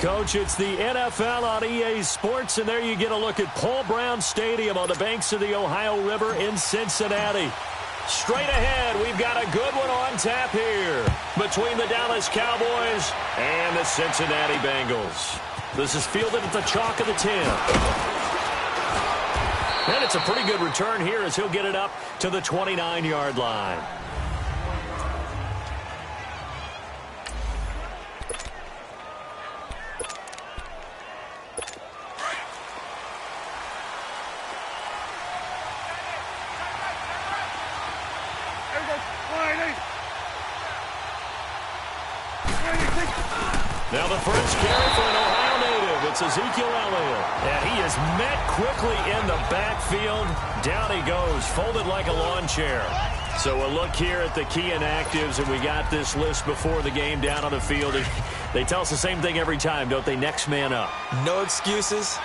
Coach, it's the NFL on EA Sports, and there you get a look at Paul Brown Stadium on the banks of the Ohio River in Cincinnati. Straight ahead, we've got a good one on tap here between the Dallas Cowboys and the Cincinnati Bengals. This is fielded at the chalk of the 10. And it's a pretty good return here as he'll get it up to the 29-yard line. Now the first carry for an Ohio native. It's Ezekiel Elliott. And he is met quickly in the backfield. Down he goes, folded like a lawn chair. So a look here at the key inactives, and we got this list before the game down on the field. They tell us the same thing every time, don't they? Next man up. No excuses.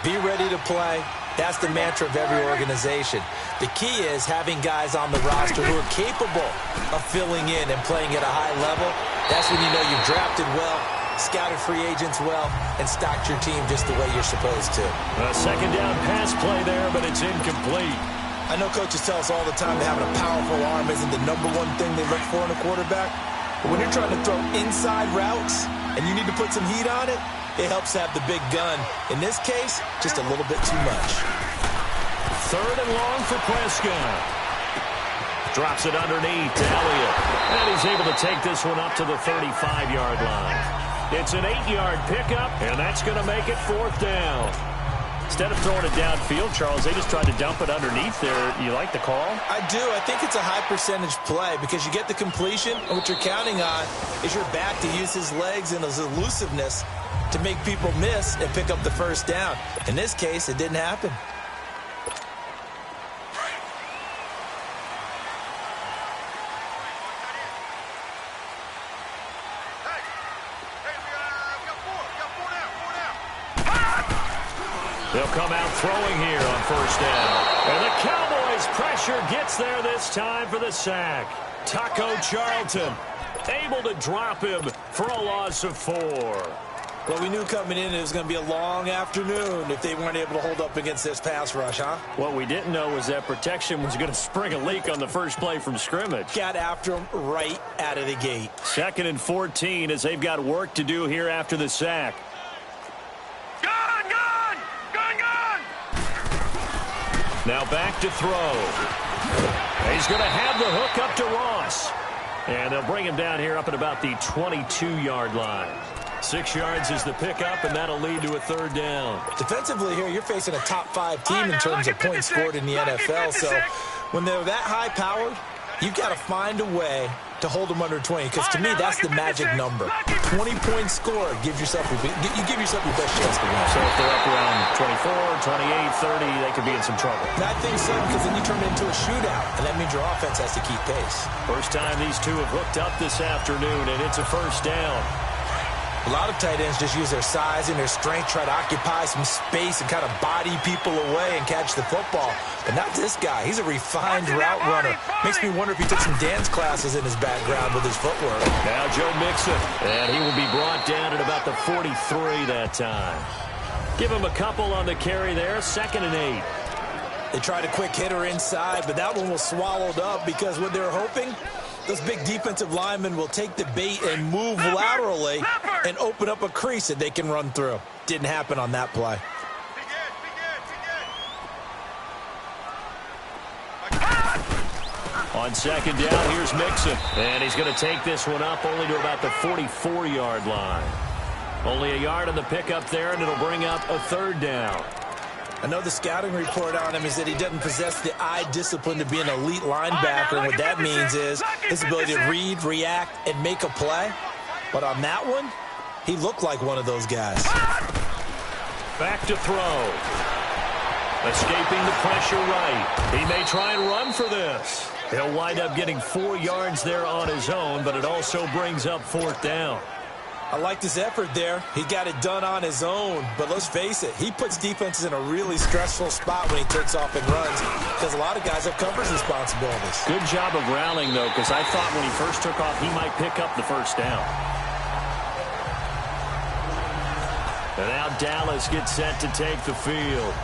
Be ready to play. That's the mantra of every organization. The key is having guys on the roster who are capable of filling in and playing at a high level. That's when you know you've drafted well, scouted free agents well, and stocked your team just the way you're supposed to. A second down pass play there, but it's incomplete. I know coaches tell us all the time that having a powerful arm isn't the #1 thing they look for in a quarterback. But when you're trying to throw inside routes and you need to put some heat on it, it helps have the big gun. In this case, just a little bit too much. Third and long for Prescott. Drops it underneath to Elliott. And he's able to take this one up to the 35-yard line. It's an 8-yard pickup, and that's going to make it 4th down. Instead of throwing it downfield, Charles, they just tried to dump it underneath there. You like the call? I do. I think it's a high-percentage play because you get the completion, and what you're counting on is your back to use his legs and his elusiveness to make people miss and pick up the first down. In this case, it didn't happen. They'll come out throwing here on 1st down. And the Cowboys' pressure gets there this time for the sack. Taco Charlton able to drop him for a loss of 4. Well, we knew coming in it was going to be a long afternoon if they weren't able to hold up against this pass rush, huh? What we didn't know was that protection was going to spring a leak on the first play from scrimmage. Got after him right out of the gate. 2nd and 14 as they've got work to do here after the sack. Now back to throw. He's going to have the hook up to Ross. And they'll bring him down here up at about the 22-yard line. 6 yards is the pickup, and that'll lead to a 3rd down. Defensively here, you're facing a top-5 team in terms of points scored in the NFL. So when they're that high-powered, you've got to find a way to hold them under 20. Because to me, that's the magic number. 20-point score gives yourself you give yourself your best chance to win. So if they're up around 24, 28, 30, they could be in some trouble. And I think so, because then you turn it into a shootout, and that means your offense has to keep pace. First time these two have hooked up this afternoon, and it's a 1st down. A lot of tight ends just use their size and their strength, try to occupy some space and kind of body people away and catch the football. But not this guy. He's a refined route runner. Makes me wonder if he took some dance classes in his background with his footwork. Now Joe Mixon, and he will be brought down at about the 43 that time. Give him a couple on the carry there, 2nd and 8. They tried a quick hitter inside, but that one was swallowed up because what they're hoping, those big defensive linemen will take the bait and move laterally and open up a crease that they can run through. Didn't happen on that play. On 2nd down, here's Mixon. And he's going to take this one up only to about the 44-yard line. Only a yard on the pickup there, and it'll bring up a 3rd down. I know the scouting report on him is that he doesn't possess the eye discipline to be an elite linebacker, and what that means is his ability to read, react, and make a play. But on that one, he looked like one of those guys. Back to throw. Escaping the pressure right. He may try and run for this. He'll wind up getting 4 yards there on his own, but it also brings up 4th down. I liked his effort there. He got it done on his own. But let's face it, he puts defenses in a really stressful spot when he takes off and runs because a lot of guys have coverage responsibilities. Good job of rallying, though, because I thought when he first took off, he might pick up the 1st down. And now Dallas gets set to take the field.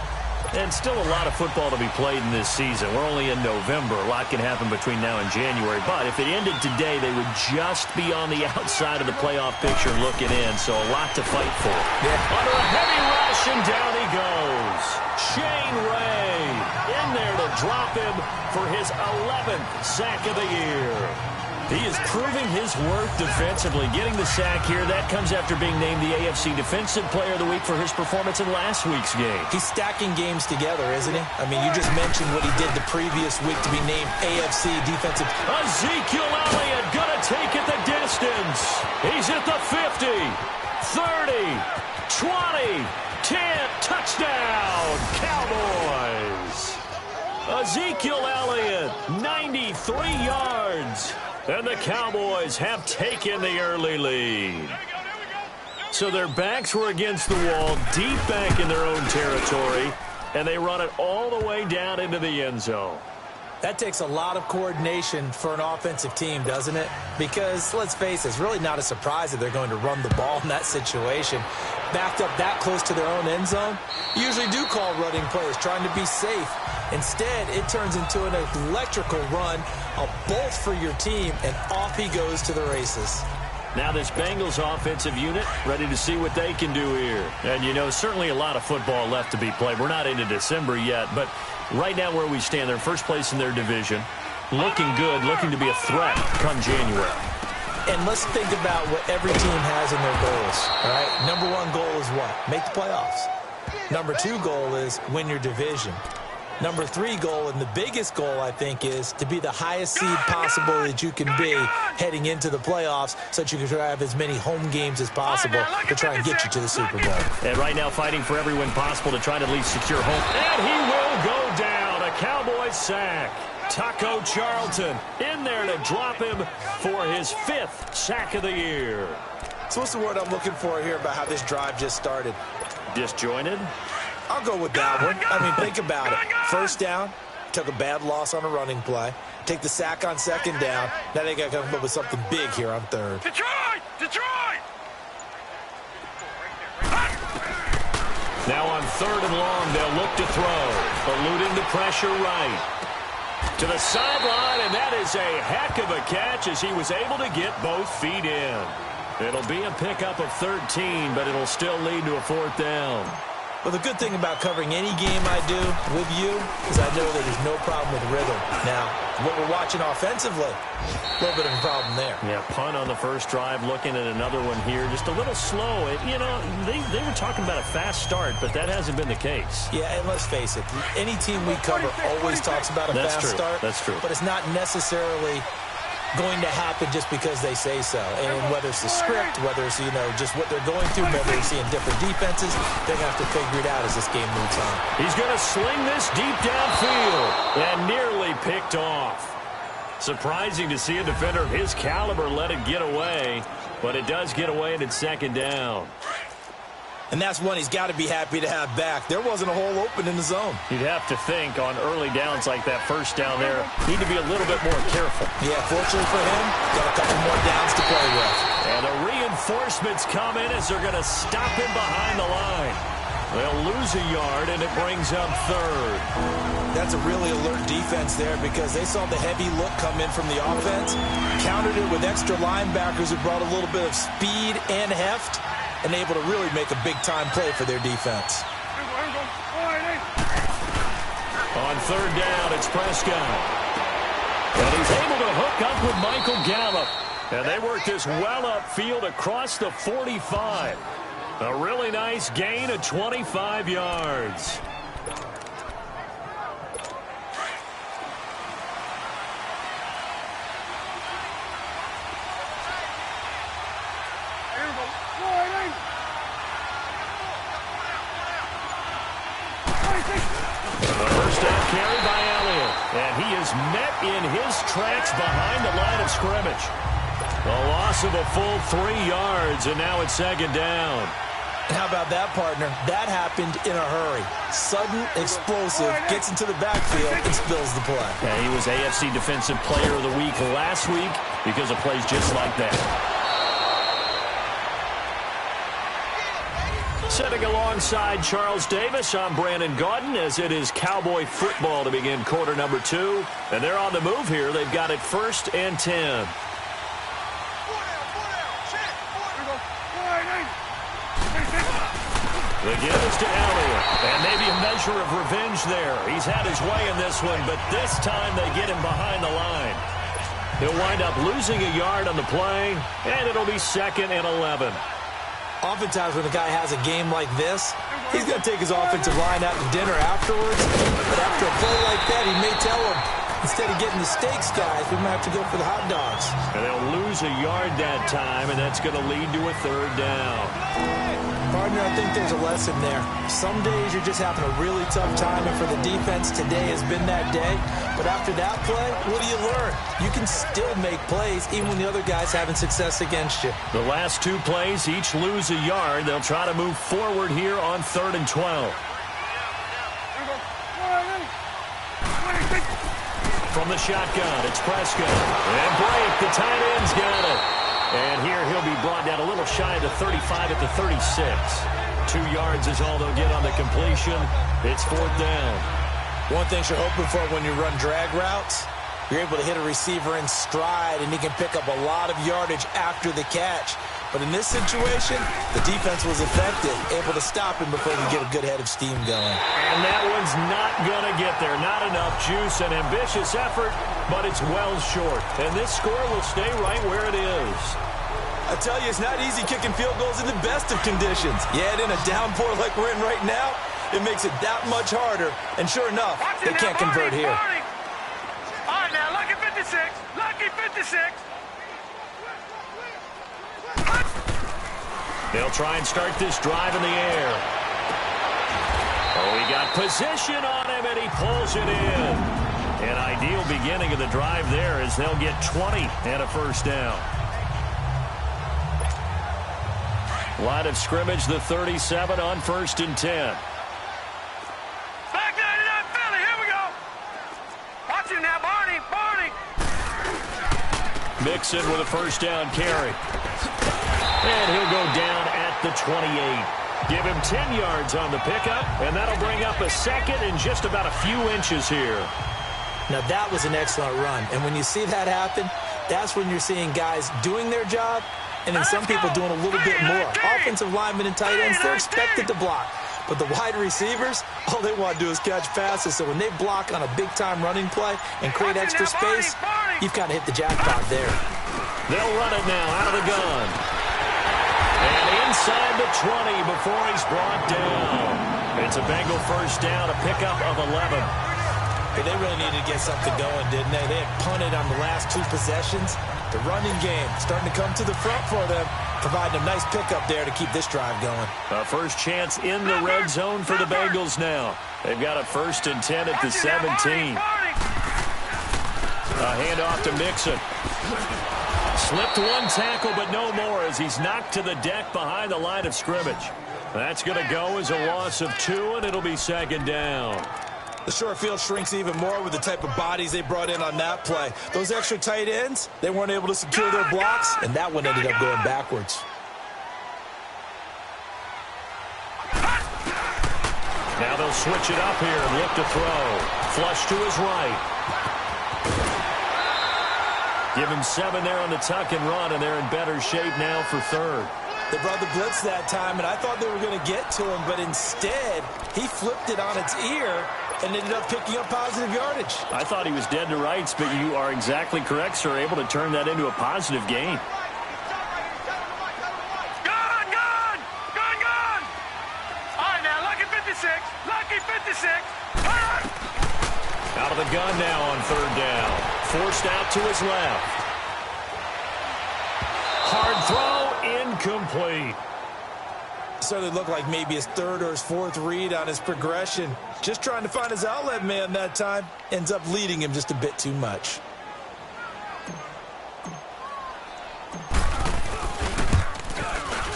And still a lot of football to be played in this season. We're only in November. A lot can happen between now and January. But if it ended today, they would just be on the outside of the playoff picture looking in. So a lot to fight for. Yeah. Under a heavy rush, and down he goes. Shane Ray in there to drop him for his 11th sack of the year. He is proving his worth defensively. Getting the sack here, that comes after being named the AFC Defensive Player of the Week for his performance in last week's game. He's stacking games together, isn't he? I mean, you just mentioned what he did the previous week to be named AFC Defensive. Ezekiel Elliott gonna take it the distance. He's at the 50, 30, 20, 10, touchdown, Cowboys. Ezekiel Elliott, 93 yards. And the Cowboys have taken the early lead. So their backs were against the wall, deep back in their own territory, and they run it all the way down into the end zone. That takes a lot of coordination for an offensive team, doesn't it? Because, let's face it, it's really not a surprise that they're going to run the ball in that situation. Backed up that close to their own end zone, you usually do call running plays, trying to be safe. Instead, it turns into an electrical run, a bolt for your team, and off he goes to the races. Now this Bengals offensive unit ready to see what they can do here. And, you know, certainly a lot of football left to be played. We're not into December yet, but right now where we stand, they're first place in their division. Looking good, looking to be a threat come January. And let's think about what every team has in their goals, all right? Number one goal is what? Make the playoffs. Number two goal is win your division. Number three goal, and the biggest goal, I think, is to be the highest seed possible that you can be heading into the playoffs so that you can have as many home games as possible to try and get you to the Super Bowl. And right now fighting for every win possible to try to at least secure home. And he will go down. A Cowboy sack. Taco Charlton in there to drop him for his 5th sack of the year. So what's the word I'm looking for here about how this drive just started? Disjointed? I'll go with that one. I mean, think about it. First down, took a bad loss on a running play. Take the sack on second down. Now they got to come up with something big here on third. Detroit! Detroit! Now on 3rd and long, they'll look to throw. Eluding the pressure right. To the sideline, and that is a heck of a catch as he was able to get both feet in. It'll be a pickup of 13, but it'll still lead to a 4th down. Well, the good thing about covering any game I do with you is I know that there's no problem with rhythm. Now, what we're watching offensively, a little bit of a problem there. Yeah, punt on the first drive, looking at another one here. Just a little slow. You know, they were talking about a fast start, but that hasn't been the case. Yeah, and let's face it, any team we cover always talks about a fast start. That's true. But it's not necessarily going to happen just because they say so. And whether it's the script, whether it's, you know, just what they're going through, whether they're seeing different defenses, they're going to have to figure it out as this game moves on. He's going to sling this deep downfield and nearly picked off. Surprising to see a defender of his caliber let it get away, but it does get away and it's 2nd down. And that's one he's got to be happy to have back. There wasn't a hole open in the zone. You'd have to think on early downs like that first down there, need to be a little bit more careful. Yeah, fortunately for him, got a couple more downs to play with. And the reinforcements come in as they're going to stop him behind the line. They'll lose a yard, and it brings up 3rd. That's a really alert defense there because they saw the heavy look come in from the offense, countered it with extra linebackers who brought a little bit of speed and heft, and able to really make a big-time play for their defense. On 3rd down, it's Prescott. And he's able to hook up with Michael Gallup. And they work this well upfield across the 45. A really nice gain of 25 yards. Carried by Elliott, and he is met in his tracks behind the line of scrimmage. A loss of a full 3 yards, and now it's 2nd down. How about that, partner? That happened in a hurry. Sudden, explosive, gets into the backfield and spills the play. Yeah, he was AFC Defensive Player of the Week last week because of plays just like that. Sitting alongside Charles Davis, I'm Brandon Gaudin, as it is Cowboy football to begin quarter number 2. And they're on the move here. They've got it 1st and 10. The give is to Elliott, and maybe a measure of revenge there. He's had his way in this one, but this time they get him behind the line. He'll wind up losing a yard on the play, and it'll be 2nd and 11. Oftentimes when a guy has a game like this, he's going to take his offensive line out to dinner afterwards. But after a play like that, he may tell him, instead of getting the steaks, guys, we might have to go for the hot dogs. And they'll lose a yard that time, and that's going to lead to a 3rd down. Partner, I think there's a lesson there. Some days you're just having a really tough time, and for the defense, today has been that day. But after that play, what do you learn? You can still make plays even when the other guy's having success against you. The last 2 plays each lose a yard. They'll try to move forward here on 3rd and 12. From the shotgun, it's Prescott. And break, the tight end's got it. And here he'll be brought down a little shy of the 35 at the 36. 2 yards is all they'll get on the completion. It's 4th down. One thing you're hoping for when you run drag routes, you're able to hit a receiver in stride, and he can pick up a lot of yardage after the catch. But in this situation, the defense was effective, able to stop him before he get a good head of steam going. And that one's not going to get there. Not enough juice, an ambitious effort, but it's well short. And this score will stay right where it is. I tell you, it's not easy kicking field goals in the best of conditions. Yet in a downpour like we're in right now, it makes it that much harder. And sure enough, they can't convert here. All right, now, lucky 56. Lucky 56. They'll try and start this drive in the air. Oh, he got position on him, and he pulls it in. An ideal beginning of the drive there as they'll get 20 and a 1st down. Line of scrimmage, the 37 on 1st and 10. Back 99 Philly, here we go. Watch him now, Barney, Barney. Mixon with a 1st down carry. And he'll go down at the 28. Give him 10 yards on the pickup, and that'll bring up a 2nd and just about a few inches here. Now, that was an excellent run. And when you see that happen, that's when you're seeing guys doing their job and then some people doing a little bit more. Offensive linemen and tight ends, they're expected to block. But the wide receivers, all they want to do is catch passes. So when they block on a big-time running play and create extra space, you've got to hit the jackpot there. They'll run it now out of the gun. And inside the 20 before he's brought down. It's a Bengal 1st down, a pickup of 11. But they really needed to get something going, didn't they? They had punted on the last 2 possessions. The running game starting to come to the front for them, providing a nice pickup there to keep this drive going. A first chance in the red zone for the Bengals now. They've got a 1st and 10 at the 17. A handoff to Mixon. Slipped 1 tackle, but no more as he's knocked to the deck behind the line of scrimmage. That's going to go as a loss of 2, and it'll be 2nd down. The short field shrinks even more with the type of bodies they brought in on that play. Those extra tight ends, they weren't able to secure their blocks, and that one ended up going backwards. Now they'll switch it up here and look to throw. Flush to his right. Give him 7 there on the tuck and run, and they're in better shape now for 3rd. They brought the blitz that time, and I thought they were going to get to him, but instead, he flipped it on its ear and ended up picking up positive yardage. I thought he was dead to rights, but you are exactly correct, sir, able to turn that into a positive gain. Gone, gone, gone, gone. All right, now, lucky 56, lucky 56. Out of the gun now on 3rd down. Forced out to his left. Hard throw, incomplete. Certainly looked like maybe his 3rd or his 4th read on his progression. Just trying to find his outlet man that time. Ends up leading him just a bit too much.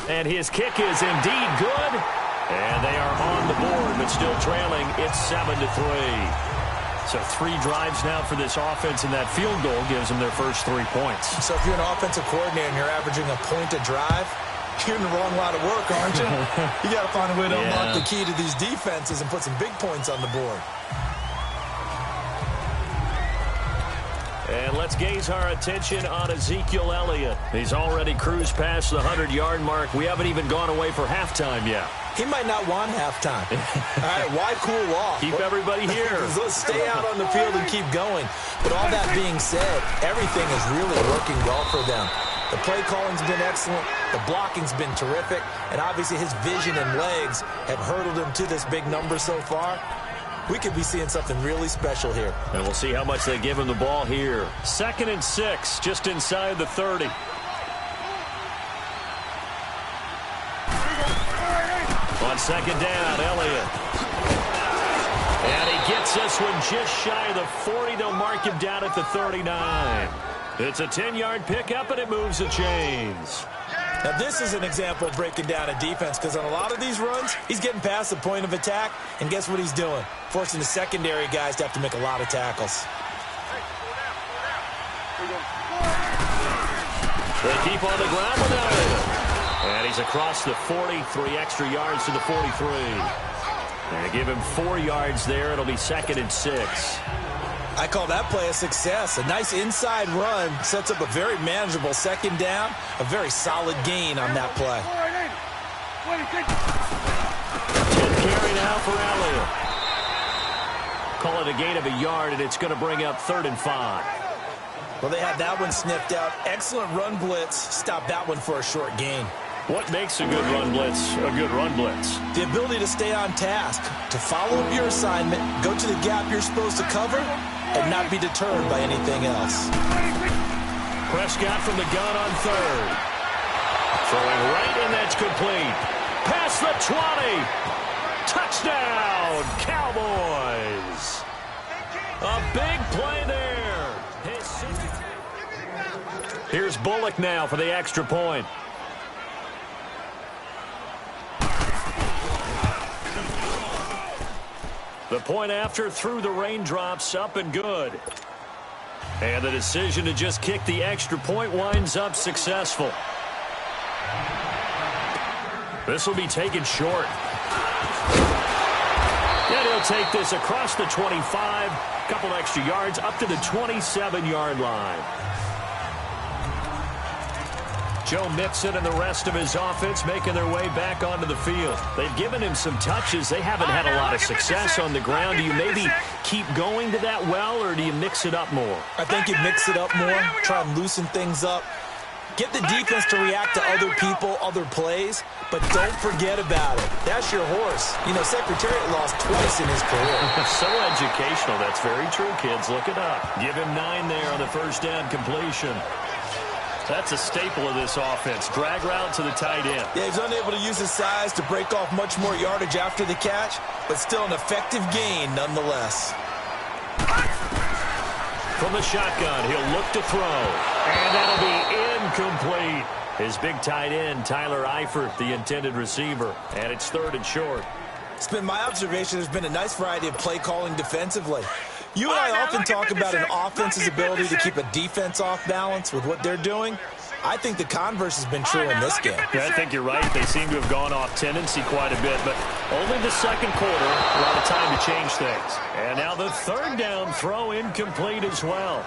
And his kick is indeed good. And they are on the board, but still trailing. It's 7-3. So 3 drives now for this offense, and that field goal gives them their first 3 points. So if you're an offensive coordinator and you're averaging a point a drive, You're in the wrong line of work, aren't you? You got to find a way to unlock the key to these defenses and put some big points on the board. And let's gaze our attention on Ezekiel Elliott. He's already cruised past the 100-yard mark. We haven't even gone away for halftime yet. He might not want halftime. All right, why cool off? Keep everybody here. Let's stay out on the field and keep going. But all that being said, everything is really working well for them. The play calling's been excellent. The blocking's been terrific. And obviously his vision and legs have hurdled him to this big number so far. We could be seeing something really special here. And we'll see how much they give him the ball here. 2nd and 6, just inside the 30. On 2nd down, Elliott. And he gets this one just shy of the 40. They'll mark him down at the 39. It's a 10-yard pickup, and it moves the chains. Now, this is an example of breaking down a defense, because on a lot of these runs, he's getting past the point of attack, and guess what he's doing? Forcing the secondary guys to have to make a lot of tackles. They keep on the ground with Elliott. And he's across the 40, 3 extra yards to the 43. And give him 4 yards there. It'll be 2nd and 6. I call that play a success. A nice inside run sets up a very manageable 2nd down. A very solid gain on that play. 10 carry now for Elliott. Call it a gain of a yard, and it's going to bring up 3rd and 5. Well, they had that one sniffed out. Excellent run blitz. Stop that one for a short gain. What makes a good run blitz a good run blitz? The ability to stay on task, to follow up your assignment, go to the gap you're supposed to cover, and not be deterred by anything else. Prescott from the gun on 3rd. Throwing right, and that's complete. Past the 20. Touchdown, Cowboys. A big play there. Here's Bullock now for the extra point. The point after through the raindrops, up and good. And the decision to just kick the extra point winds up successful. This will be taken short. And he'll take this across the 25, couple extra yards up to the 27-yard line. Joe Mixon and the rest of his offense making their way back onto the field. They've given him some touches. They haven't had a lot of success on the ground. Do you maybe keep going to that well, or do you mix it up more? I think you mix it up more, try and loosen things up. Get the defense to react to other people, other plays, but don't forget about it. That's your horse. You know, Secretariat lost twice in his career. So educational. That's very true, kids. Look it up. Give him 9 there on the first down completion. That's a staple of this offense. Drag route to the tight end. Yeah, he's unable to use his size to break off much more yardage after the catch, but still an effective gain nonetheless. From the shotgun, he'll look to throw. And that'll be incomplete. His big tight end, Tyler Eifert, the intended receiver. And it's 3rd and short. It's been my observation there's been a nice variety of play calling defensively. You and I often talk about an offense's ability to keep a defense off balance with what they're doing. I think the converse has been true in this game. Yeah, I think you're right. They seem to have gone off tendency quite a bit, but only the 2nd quarter, a lot of time to change things. And now the 3rd down throw incomplete as well.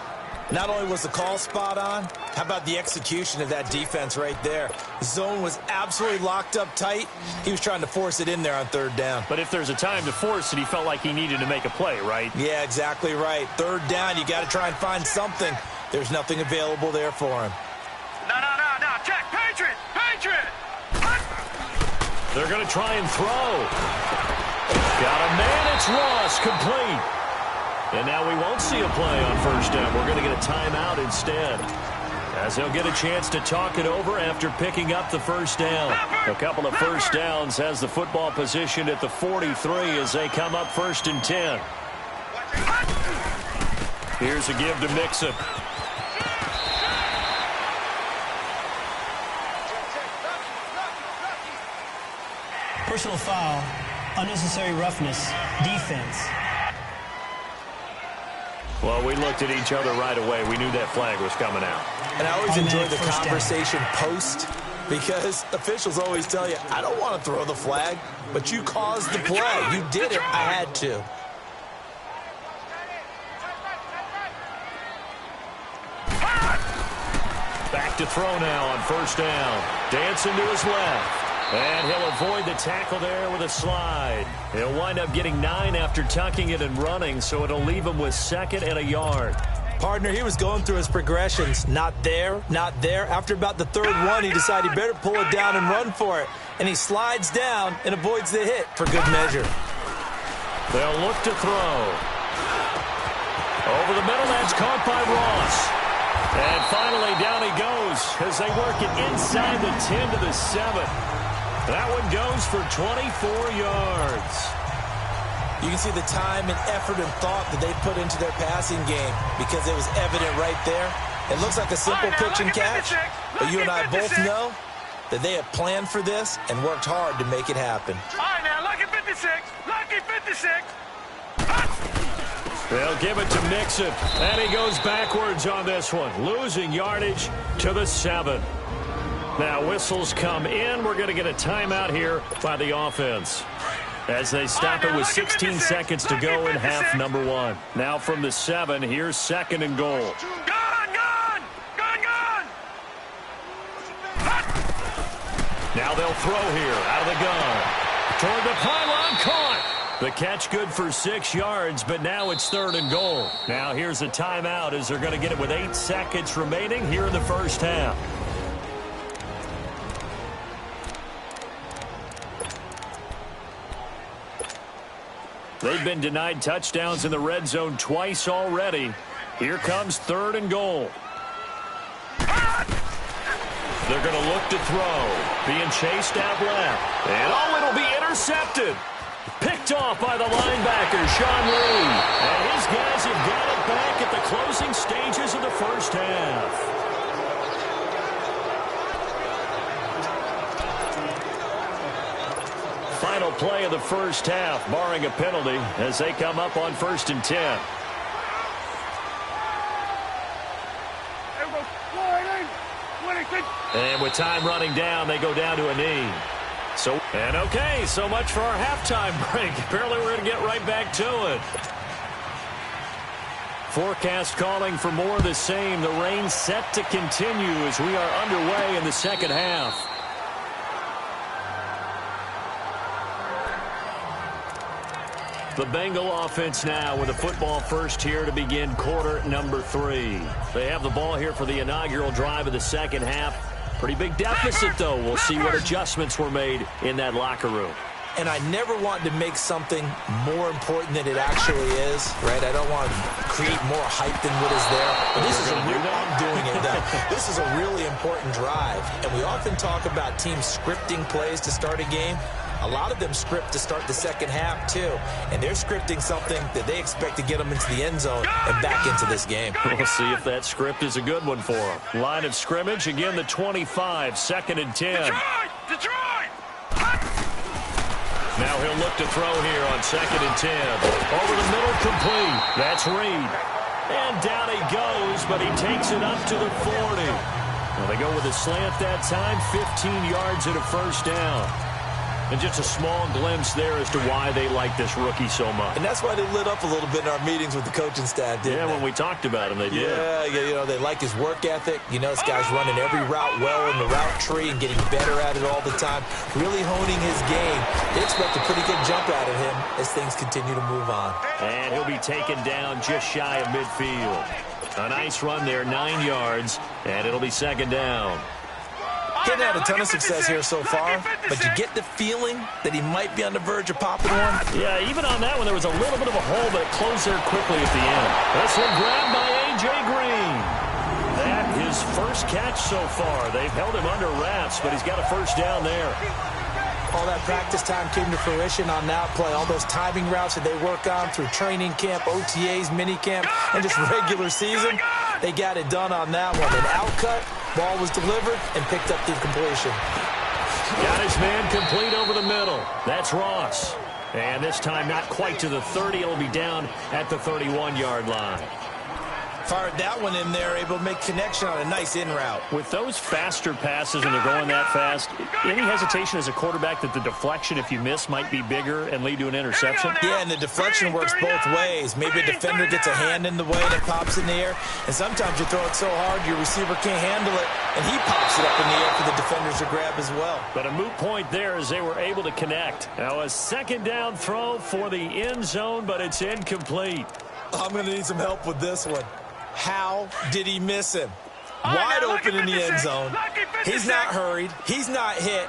Not only was the call spot on, how about the execution of that defense right there? The zone was absolutely locked up tight. He was trying to force it in there on 3rd down. But if there's a time to force it, he felt like he needed to make a play, right? Yeah, exactly right. 3rd down, you got to try and find something. There's nothing available there for him. No. Check. Patriot. They're going to try and throw. Got a man. It's Ross, complete. And now we won't see a play on 1st down. We're going to get a timeout instead, as they'll get a chance to talk it over after picking up the 1st down. A couple of 1st downs has the football position at the 43 as they come up 1st and 10. Here's a give to Mixon. Personal foul, unnecessary roughness, defense. Well, we looked at each other right away. We knew that flag was coming out. And I always enjoy the conversation post Because officials always tell you, I don't want to throw the flag, but you caused the play. You did it. I had to. Back to throw now on first down. Dancing to his left. And he'll avoid the tackle there with a slide. He'll wind up getting 9 after tucking it and running, so it'll leave him with 2nd and a yard. Partner, he was going through his progressions. Not there, not there. After about the 3rd one, he decided he better pull it down and run for it. And he slides down and avoids the hit for good measure. They'll look to throw. Over the middle, that's caught by Ross. And finally, down he goes as they work it inside the 10 to the 7. That one goes for 24 yards. You can see the time and effort and thought that they put into their passing game because it was evident right there. It looks like a simple pitch and catch, but you and I both know that they have planned for this and worked hard to make it happen. All right, now, lucky 56. Lucky 56. They'll give it to Mixon, and he goes backwards on this one, losing yardage to the 7. Now, whistles come in. We're going to get a timeout here by the offense as they stop it with 16 seconds to go in half number 1. Now from the 7, here's 2nd and goal. Gun, gun! Gun, gun! Now they'll throw here out of the gun. Toward the pylon, caught. The catch good for 6 yards, but now it's 3rd and goal. Now here's a timeout as they're going to get it with 8 seconds remaining here in the first half. They've been denied touchdowns in the red zone twice already. Here comes 3rd and goal. They're going to look to throw. Being chased out left. And oh, it'll be intercepted. Picked off by the linebacker, Sean Lee. And his guys have got it back at the closing stages of the first half. Final play of the first half, barring a penalty, as they come up on 1st and 10. And with time running down, they go down to a knee. So much for our halftime break. Apparently we're going to get right back to it. Forecast calling for more of the same. The rain set to continue as we are underway in the second half. The Bengal offense now with the football first here to begin quarter number 3. They have the ball here for the inaugural drive of the second half. Pretty big deficit, though. We'll see what adjustments were made in that locker room. And I never want to make something more important than it actually is, right? I don't want to create more hype than what is there. But this is I'm doing it now. This is a really important drive. And we often talk about teams scripting plays to start a game. A lot of them script to start the second half, too. And they're scripting something that they expect to get them into the end zone and back into this game. We'll see if that script is a good one for them. Line of scrimmage, again, the 25, 2nd and 10. Detroit! Now he'll look to throw here on 2nd and 10. Over the middle, complete. That's Reed. And down he goes, but he takes it up to the 40. Well, they go with a slant that time, 15 yards and a first down. And just a small glimpse there as to why they like this rookie so much. And that's why they lit up a little bit in our meetings with the coaching staff, didn't they? When we talked about him, they did. Yeah, you know, they like his work ethic. You know, this guy's running every route well in the route tree and getting better at it all the time, really honing his game. They expect a pretty good jump out of him as things continue to move on. And he'll be taken down just shy of midfield. A nice run there, 9 yards, and it'll be 2nd down. Getting had a ton of success here so far, but you get the feeling that he might be on the verge of popping one. Yeah, even on that one, there was a little bit of a hole, but it closed there quickly at the end. This one grabbed by A.J. Green. That his first catch so far. They've held him under wraps, but he's got a first down there. All that practice time came to fruition on that play. All those timing routes that they work on through training camp, OTAs, minicamp, and just regular season, they got it done on that one. An outcut, ball was delivered, and picked up the completion. Got his man complete over the middle. That's Ross. And this time not quite to the 30. It'll be down at the 31-yard line. Fired that one in there, able to make connection on a nice in route. With those faster passes and they're going that fast, any hesitation as a quarterback that the deflection, if you miss, might be bigger and lead to an interception? Yeah, and the deflection works both ways. Maybe a defender gets a hand in the way and it pops in the air, and sometimes you throw it so hard your receiver can't handle it, and he pops it up in the air for the defenders to grab as well. But a moot point there as they were able to connect. Now a second down throw for the end zone, but it's incomplete. I'm going to need some help with this one. How did he miss him? Wide open in the end zone. He's not hurried. He's not hit.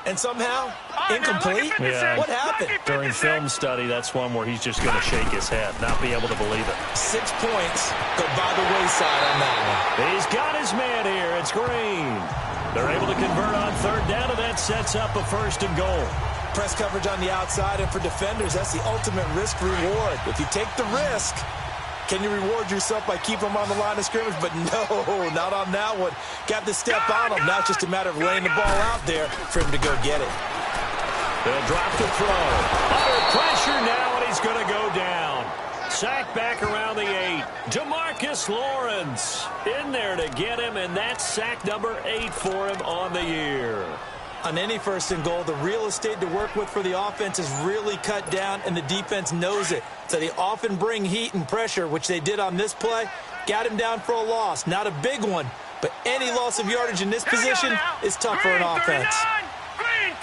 And somehow, incomplete? Yeah. What happened? During film study, that's one where he's just going to shake his head, not be able to believe it. 6 points go by the wayside on that one. He's got his man here. It's Green. They're able to convert on third down, and that sets up a 1st and goal. Press coverage on the outside, and for defenders, that's the ultimate risk-reward. If you take the risk, can you reward yourself by keeping them on the line of scrimmage? But no, not on that one. Got to step on him. Now it's just a matter of laying the ball out there for him to go get it. They'll drop the throw. Under pressure now, and he's going to go down. Sack back around the 8. DeMarcus Lawrence in there to get him, and that's sack number 8 for him on the year. On any 1st and goal, the real estate to work with for the offense is really cut down, and the defense knows it. So they often bring heat and pressure, which they did on this play. Got him down for a loss. Not a big one, but any loss of yardage in this position is tough for an offense. Green, 39.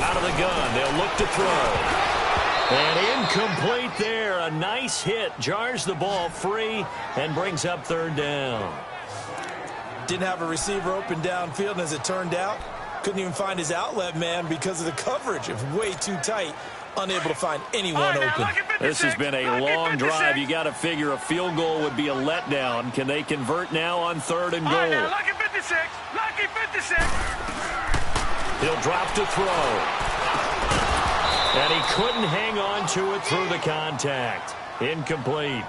Out of the gun, they'll look to throw. And incomplete there. A nice hit. Jars the ball free and brings up 3rd down. Didn't have a receiver open downfield, and as it turned out, couldn't even find his outlet man because of the coverage. It was way too tight, unable to find anyone open. This has been a long drive. You got to figure a field goal would be a letdown. Can they convert now on 3rd and goal? Lucky 56. Lucky 56. He'll drop to throw. And he couldn't hang on to it through the contact. Incomplete.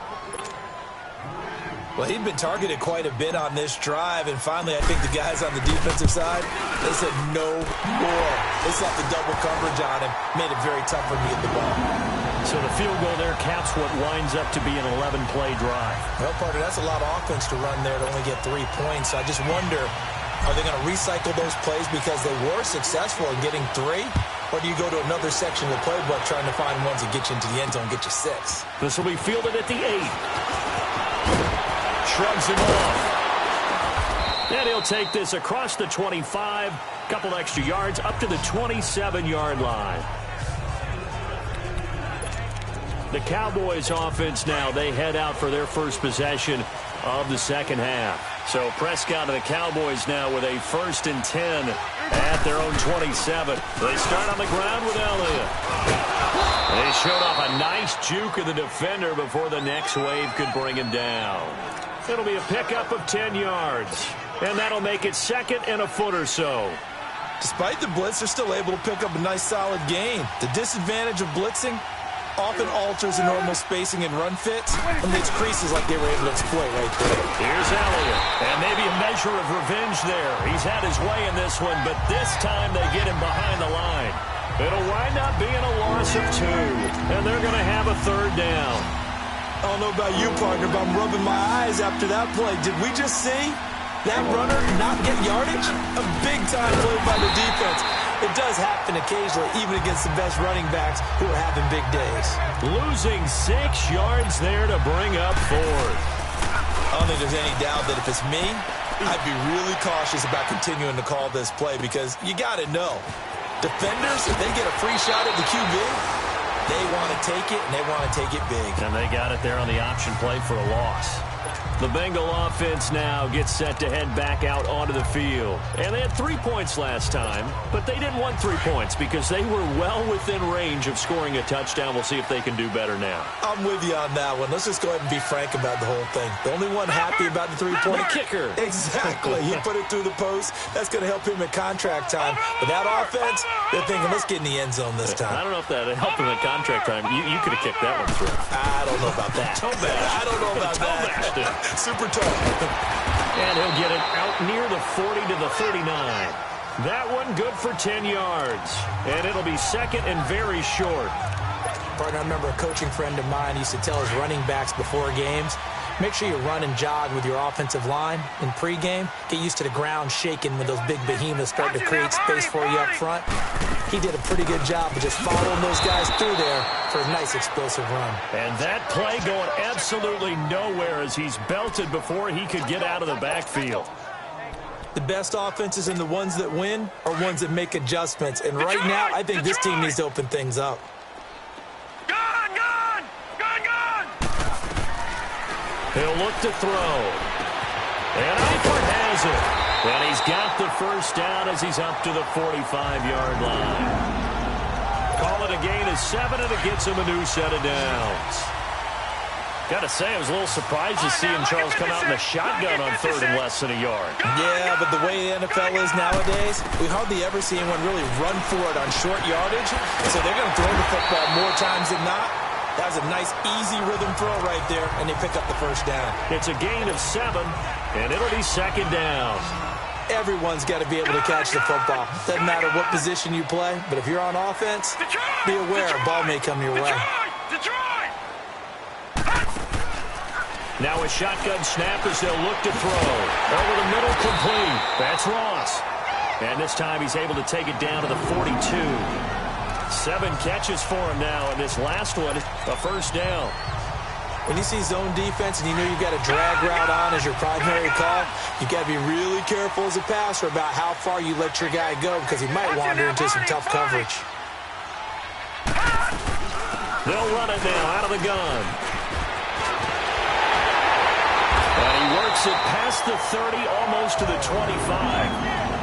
Well, he'd been targeted quite a bit on this drive, and finally I think the guys on the defensive side, they said no more. They slapped the double coverage on him, made it very tough for him to get the ball. So the field goal there caps what winds up to be an 11-play drive. Well, partner, that's a lot of offense to run there to only get 3 points. So I just wonder, are they going to recycle those plays because they were successful in getting 3? Or do you go to another section of the playbook trying to find ones that get you into the end zone and get you 6? This will be fielded at the 8. Shrugs him off. And he'll take this across the 25. Couple extra yards up to the 27-yard line. The Cowboys offense now, they head out for their first possession of the 2nd half. So Prescott and the Cowboys now with a 1st and 10 at their own 27. They start on the ground with Elliott. They showed off a nice juke of the defender before the next wave could bring him down. It'll be a pickup of 10 yards. And that'll make it 2nd and a foot or so. Despite the blitz, they're still able to pick up a nice solid gain. The disadvantage of blitzing often alters the normal spacing and run fits, and leaves creases like they were able to exploit right there. Here's Elliott, and maybe a measure of revenge there. He's had his way in this one, but this time they get him behind the line. It'll wind up being a loss of 2, and they're going to have a 3rd down. I don't know about you, partner, but I'm rubbing my eyes after that play. Did we just see that runner not get yardage? A big-time play by the defense. It does happen occasionally, even against the best running backs who are having big days. Losing 6 yards there to bring up 4th. I don't think there's any doubt that if it's me, I'd be really cautious about continuing to call this play because you got to know, defenders, if they get a free shot at the QB, they want to take it, and they want to take it big. And they got it there on the option play for a loss. The Bengal offense now gets set to head back out onto the field. And they had 3 points last time, but they didn't want 3 points because they were well within range of scoring a touchdown. We'll see if they can do better now. I'm with you on that one. Let's just go ahead and be frank about the whole thing. The only one happy about the 3-point kicker. Exactly. He put it through the post. That's going to help him at contract time. But that offense, they're thinking, let's get in the end zone this time. I don't know if that helped him at contract time. You could have kicked that one through. I don't know about that. I don't know about that. Super tough. And he'll get it out near the 40 to the 39. That one good for 10 yards. And it'll be 2nd and very short. Partner, I remember a coaching friend of mine used to tell his running backs before games, make sure you run and jog with your offensive line in pregame. Get used to the ground shaking when those big behemoths start to create space for you up front. He did a pretty good job of just following those guys through there for a nice explosive run. And that play going absolutely nowhere as he's belted before he could get out of the backfield. The best offenses and the ones that win are ones that make adjustments. And right now, I think this team needs to open things up. He'll look to throw. And Eifert has it. And he's got the first down as he's up to the 45-yard line. Call it a gain of 7, and it gets him a new set of downs. Got to say, I was a little surprised to see him, Charles, come out in the shotgun on 3rd and less than a yard. Yeah, but the way the NFL is nowadays, we hardly ever see anyone really run for it on short yardage. So they're going to throw the football more times than not. That was a nice, easy rhythm throw right there, and they pick up the first down. It's a gain of 7, and it'll be 2nd down. Everyone's got to be able to catch the football. Doesn't matter what position you play, but if you're on offense, be aware a ball may come your way. Now a shotgun snap as they'll look to throw. Over the middle, complete. That's Ross. And this time he's able to take it down to the 42. 7 catches for him now, and this last one, a first down. When you see zone defense and you know you've got a drag route on as your primary call, you've got to be really careful as a passer about how far you let your guy go because he might wander into some tough coverage. They'll run it now out of the gun. And he works it past the 30, almost to the 25.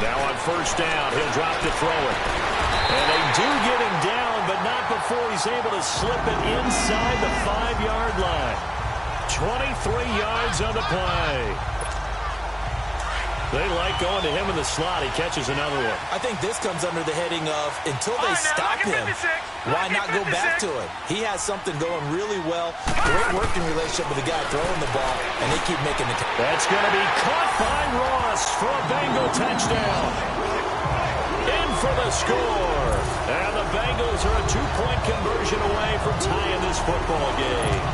Now on first down, he'll drop to throw it. And they do get him down, but not before he's able to slip it inside the 5-yard line. 23 yards on the play. They like going to him in the slot. He catches another one. I think this comes under the heading of, until they stop him, why not go back to it? He has something going really well. Great working relationship with the guy throwing the ball, and they keep making the catch. That's going to be caught by Ross for a Bengal touchdown. In for the score. And the Bengals are a 2-point conversion away from tying this football game.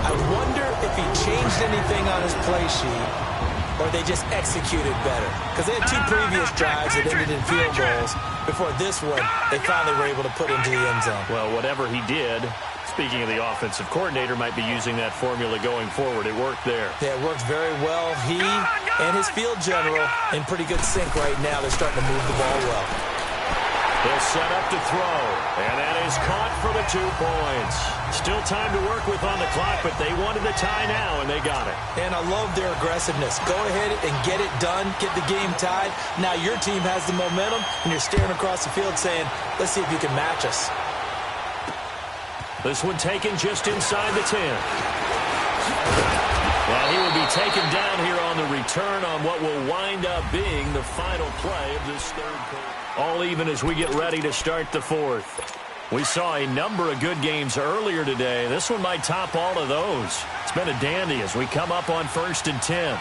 I wonder if he changed anything on his play sheet, or they just executed better. Because they had 2 previous drives that ended in field goals. Before this one, they finally were able to put into the end zone. Well, whatever he did, speaking of the offensive coordinator, might be using that formula going forward. It worked there. Yeah, it worked very well. He and his field general in pretty good sync right now. They're starting to move the ball well. They'll set up to throw, and that is caught for the 2 points. Still time to work with on the clock, but they wanted the tie now, and they got it. And I love their aggressiveness. Go ahead and get it done, get the game tied. Now your team has the momentum, and you're staring across the field saying, let's see if you can match us. This one taken just inside the 10. Well, he will be taken down here on the return on what will wind up being the final play of this 3rd quarter. All even as we get ready to start the 4th. We saw a number of good games earlier today. This one might top all of those. It's been a dandy as we come up on 1st and 10.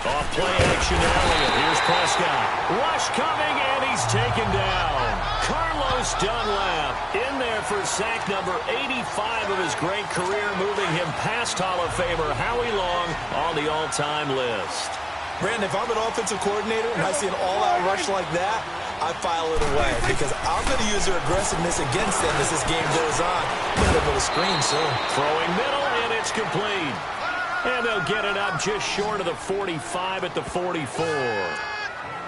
Off play action Elliott. Here's Prescott. Rush coming, and he's taken down. Carlos Dunlap in there for sack number 85 of his great career, moving him past Hall of Famer Howie Long on the all-time list. Brandon, if I'm an offensive coordinator and I see an all-out rush like that, I file it away because I'm going to use their aggressiveness against them as this game goes on. I'm going to go to screen soon. Throwing middle, and it's complete. And they'll get it up just short of the 45 at the 44.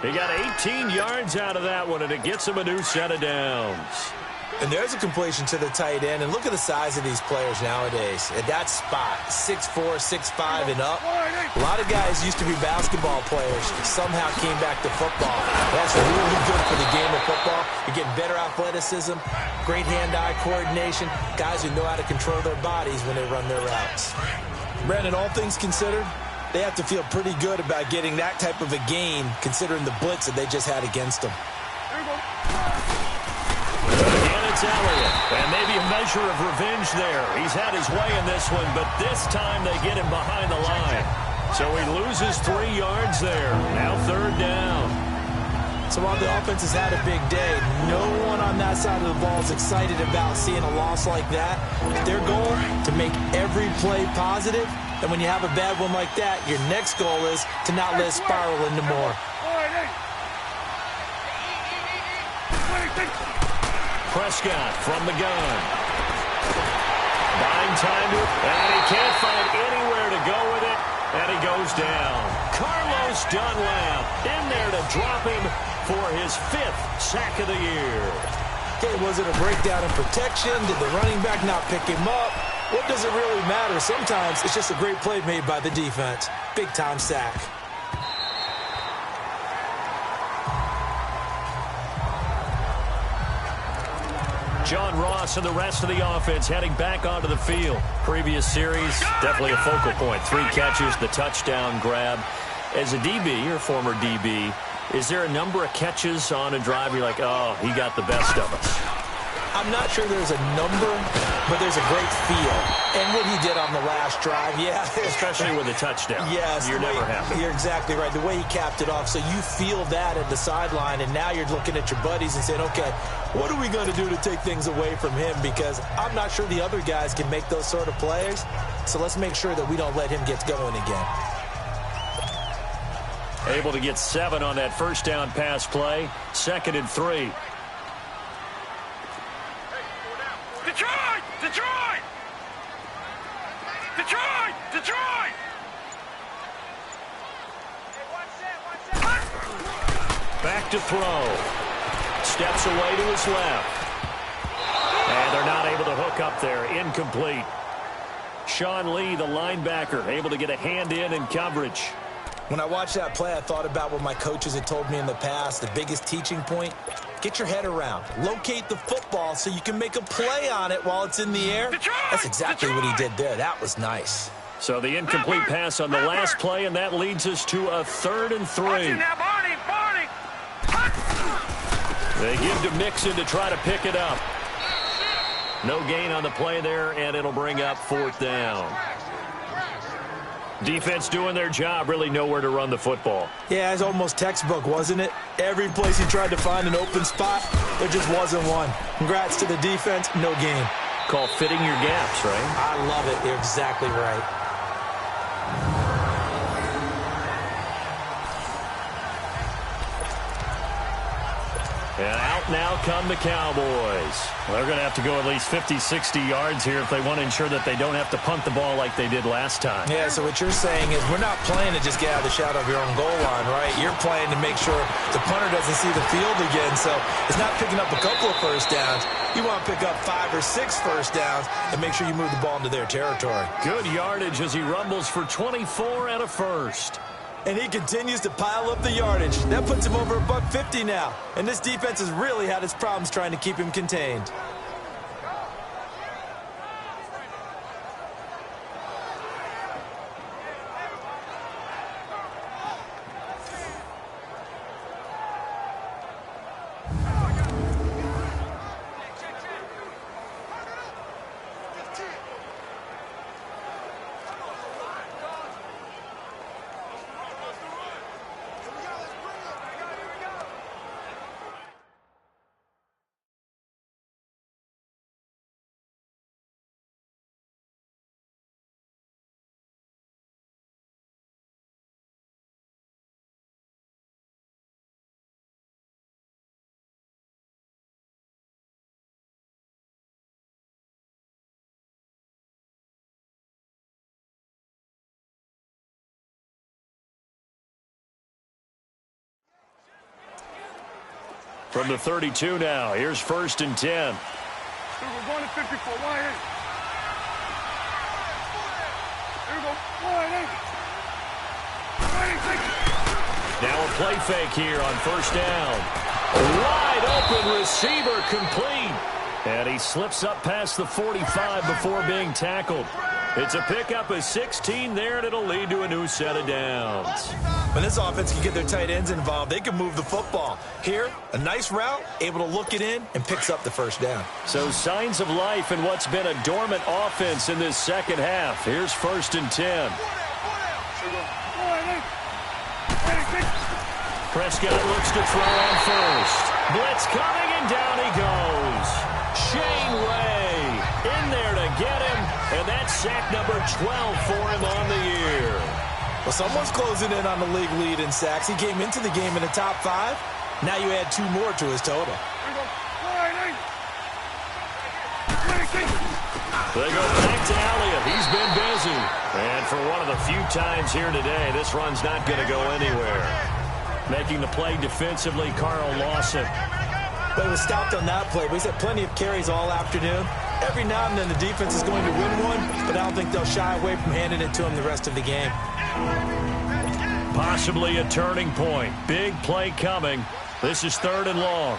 He got 18 yards out of that one, and it gets him a new set of downs. And there's a completion to the tight end. And look at the size of these players nowadays. At that spot, 6'4", 6'5", and up. A lot of guys used to be basketball players. Somehow came back to football. That's really good for the game of football. You're getting better athleticism, great hand-eye coordination, guys who know how to control their bodies when they run their routes. Brandon, all things considered, they have to feel pretty good about getting that type of a gain considering the blitz that they just had against them. Again, it's Elliott. And maybe a measure of revenge there. He's had his way in this one, but this time they get him behind the line. So he loses 3 yards there. Now 3rd down. So while the offense has had a big day, no one on that side of the ball is excited about seeing a loss like that. Their goal, to make every play positive. And when you have a bad one like that, your next goal is to not let it spiral into more. Prescott from the gun. Buying time to it, and he can't find anywhere to go with it, and he goes down. Carlos Dunlap in there to drop him for his 5th sack of the year. Okay, was it a breakdown in protection? Did the running back not pick him up? What does it really matter? Sometimes it's just a great play made by the defense. Big-time sack. John Ross and the rest of the offense heading back onto the field. Previous series, definitely a focal point. 3 catches, the touchdown grab. As a DB, or former DB, is there a number of catches on a drive you're like, oh, he got the best of us? I'm not sure there's a number, but there's a great feel. And what he did on the last drive, yeah. Especially with a touchdown. Yes. You're never happy. You're exactly right. The way he capped it off. So you feel that at the sideline, and now you're looking at your buddies and saying, okay, what are we going to do to take things away from him? Because I'm not sure the other guys can make those sort of plays. So let's make sure that we don't let him get going again. Able to get 7 on that first down pass play. 2nd and 3. Detroit! Detroit! Detroit! Detroit! Back to throw. Steps away to his left. And they're not able to hook up there. Incomplete. Sean Lee, the linebacker, able to get a hand in coverage. When I watched that play, I thought about what my coaches had told me in the past. The biggest teaching point, get your head around. Locate the football so you can make a play on it while it's in the air. That's exactly what he did there. That was nice. So the incomplete pass on the last play, and that leads us to a 3rd and 3. They give to Mixon to try to pick it up. No gain on the play there, and it'll bring up 4th down. Defense doing their job, really nowhere to run the football. Yeah, it's almost textbook, wasn't it? Every place he tried to find an open spot, there just wasn't one. Congrats to the defense, no gain. Called fitting your gaps, right? I love it. You're exactly right. And out now come the Cowboys. Well, they're going to have to go at least 50, 60 yards here if they want to ensure that they don't have to punt the ball like they did last time. Yeah, so what you're saying is we're not playing to just get out of the shadow of your own goal line, right? You're playing to make sure the punter doesn't see the field again. So it's not picking up a couple of first downs. You want to pick up 5 or 6 first downs and make sure you move the ball into their territory. Good yardage as he rumbles for 24 and a first. And he continues to pile up the yardage. That puts him over $150 now. And this defense has really had its problems trying to keep him contained. From the 32 now, here's 1st and 10. We're going to 54. Wide eight. Here we go. Wide eight. Now a play fake here on 1st down. Wide open receiver complete. And he slips up past the 45 before being tackled. It's a pickup of 16 there, and it'll lead to a new set of downs. When this offense can get their tight ends involved, they can move the football. Here, a nice route, able to look it in, and picks up the first down. So signs of life in what's been a dormant offense in this second half. Here's 1st and 10. Prescott looks to throw on first. Blitz coming, and down he goes. Shane Ray in there to get him, and that's sack number 12 for him on the year. Well, someone's closing in on the league lead in sacks. He came into the game in the top 5. Now you add 2 more to his total. They go back to Elliott. He's been busy. And for one of the few times here today, this run's not going to go anywhere. Making the play defensively, Carl Lawson. But he was stopped on that play. But he's had plenty of carries all afternoon. Every now and then the defense is going to win one, but I don't think they'll shy away from handing it to him the rest of the game. Possibly a turning point. Big play coming. This is 3rd and long.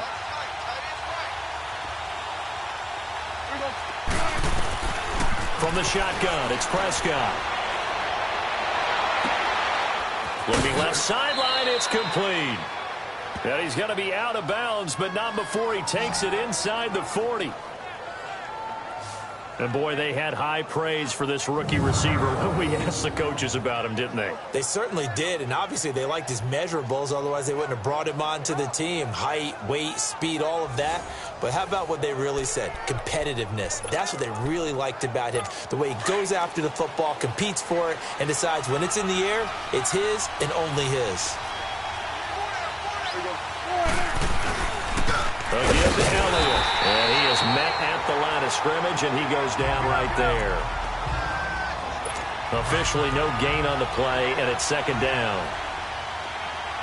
From the shotgun, it's Prescott. Looking left sideline, it's complete. And he's going to be out of bounds, but not before he takes it inside the 40. And, boy, they had high praise for this rookie receiver when we asked the coaches about him, didn't they? They certainly did, and obviously they liked his measurables. Otherwise, they wouldn't have brought him onto the team. Height, weight, speed, all of that. But how about what they really said? Competitiveness. That's what they really liked about him. The way he goes after the football, competes for it, and decides when it's in the air, it's his and only his. Again to Elliott. And he is met at the line of scrimmage, and he goes down right there. Officially no gain on the play, and it's 2nd down.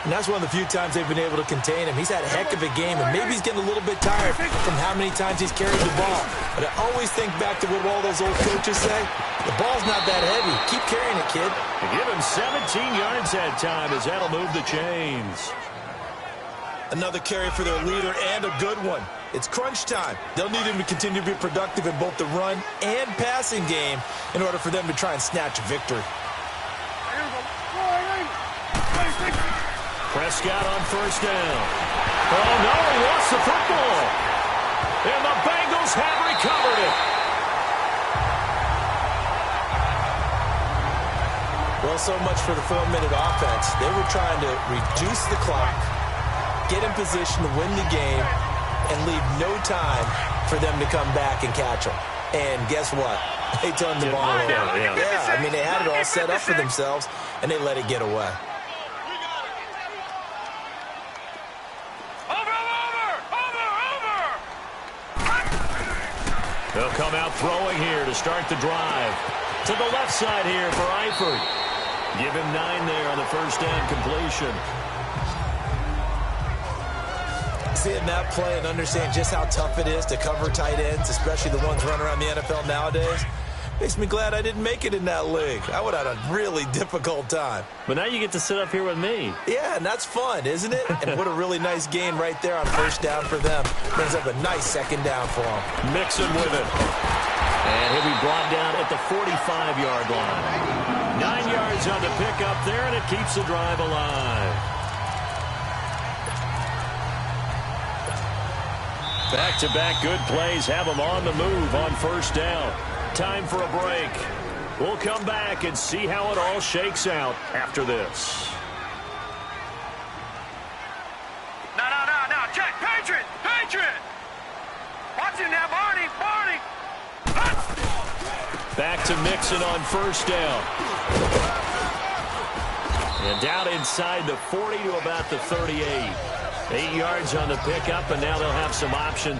And that's one of the few times they've been able to contain him. He's had a heck of a game, and maybe he's getting a little bit tired from how many times he's carried the ball. But I always think back to what all those old coaches say. The ball's not that heavy. Keep carrying it, kid. Give him 17 yards that time, as that'll move the chains. Another carry for their leader, and a good one. It's crunch time. They'll need him to continue to be productive in both the run and passing game in order for them to try and snatch a victory. Prescott on 1st down. Oh, no, he lost the football. And the Bengals have recovered it. Well, so much for the 4-minute offense. They were trying to reduce the clock, get in position to win the game, and leave no time for them to come back and catch them. And guess what? They turned the ball over. Yeah, I mean, they had it all set up for themselves, and they let it get away. They'll come out throwing here to start the drive. To the left side here for Eifert. Give him 9 there on the 1st down completion. Seeing that play and understand just how tough it is to cover tight ends, especially the ones running around the NFL nowadays, makes me glad I didn't make it in that league. I would have had a really difficult time. But now you get to sit up here with me. Yeah, and that's fun, isn't it? And what a really nice gain right there on 1st down for them. Brings up a nice 2nd down for them. Mixon with it. And he'll be brought down at the 45-yard line. 9 yards on the pickup there, and it keeps the drive alive. Back-to-back good plays have them on the move on 1st down. Time for a break. We'll come back and see how it all shakes out after this. No. Check. Patriot. Watch it now, Barney. Back to Mixon on 1st down. And down inside the 40 to about the 38. 8 yards on the pickup, and now they'll have some options.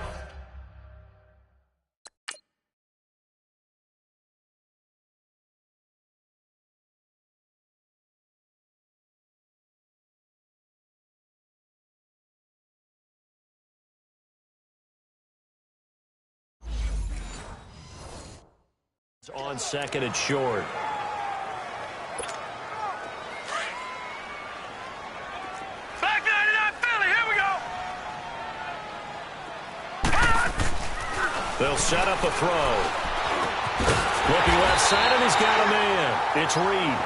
On 2nd and short. Back 99 Philly, here we go. They'll set up a throw. Looking left side, and he's got a man. It's Reed.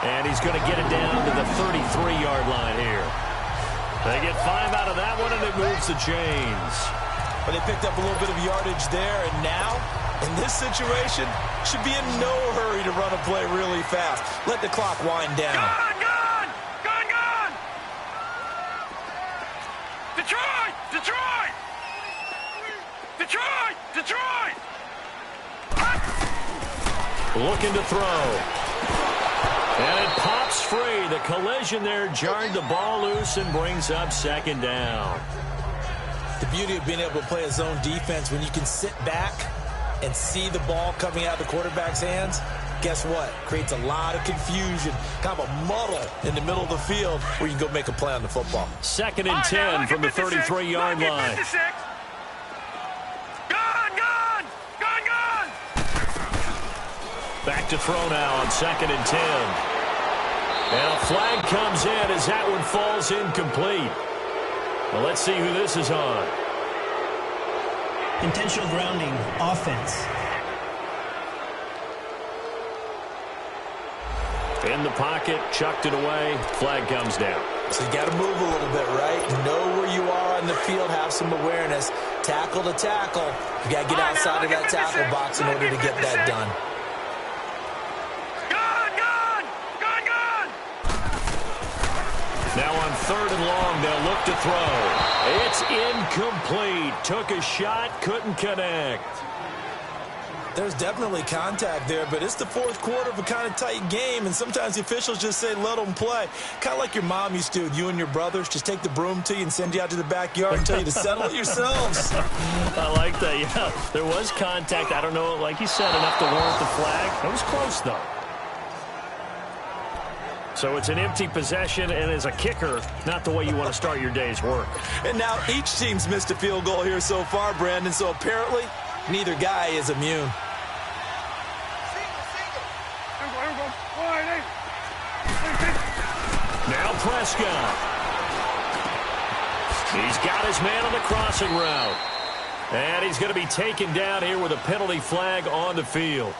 And he's going to get it down to the 33-yard line here. They get 5 out of that one, and it moves the chains. But they picked up a little bit of yardage there, and now, in this situation, should be in no hurry to run a play really fast. Let the clock wind down. Gone! Detroit! Detroit! Detroit! Detroit! Looking to throw. And it pops free. The collision there jarred the ball loose and brings up second down. The beauty of being able to play a zone defense when you can sit back and see the ball coming out of the quarterback's hands, guess what? Creates a lot of confusion, kind of a muddle in the middle of the field where you can go make a play on the football. Second and 10 from the 33-yard line. Gone! Back to throw now on second and 10. And a flag comes in as that one falls incomplete. Well, let's see who this is on. Intentional grounding, offense. In the pocket, chucked it away, flag comes down. So you got to move a little bit, right? Know where you are on the field, have some awareness. Tackle to tackle. You got to get outside of that tackle box in order to get that done. Now on third and long, they'll look to throw. It's incomplete. Took a shot, couldn't connect. There's definitely contact there, but it's the fourth quarter of a kind of tight game, and sometimes the officials just say, let them play. Kind of like your mom used to with you and your brothers. Just take the broom to you and send you out to the backyard and tell you to settle it yourselves. I like that, yeah. There was contact. I don't know, like you said, enough to warrant the flag. It was close, though. So it's an empty possession, and as a kicker, not the way you want to start your day's work. And now each team's missed a field goal here so far, Brandon, so apparently neither guy is immune. Now Prescott. He's got his man on the crossing route. And he's going to be taken down here with a penalty flag on the field.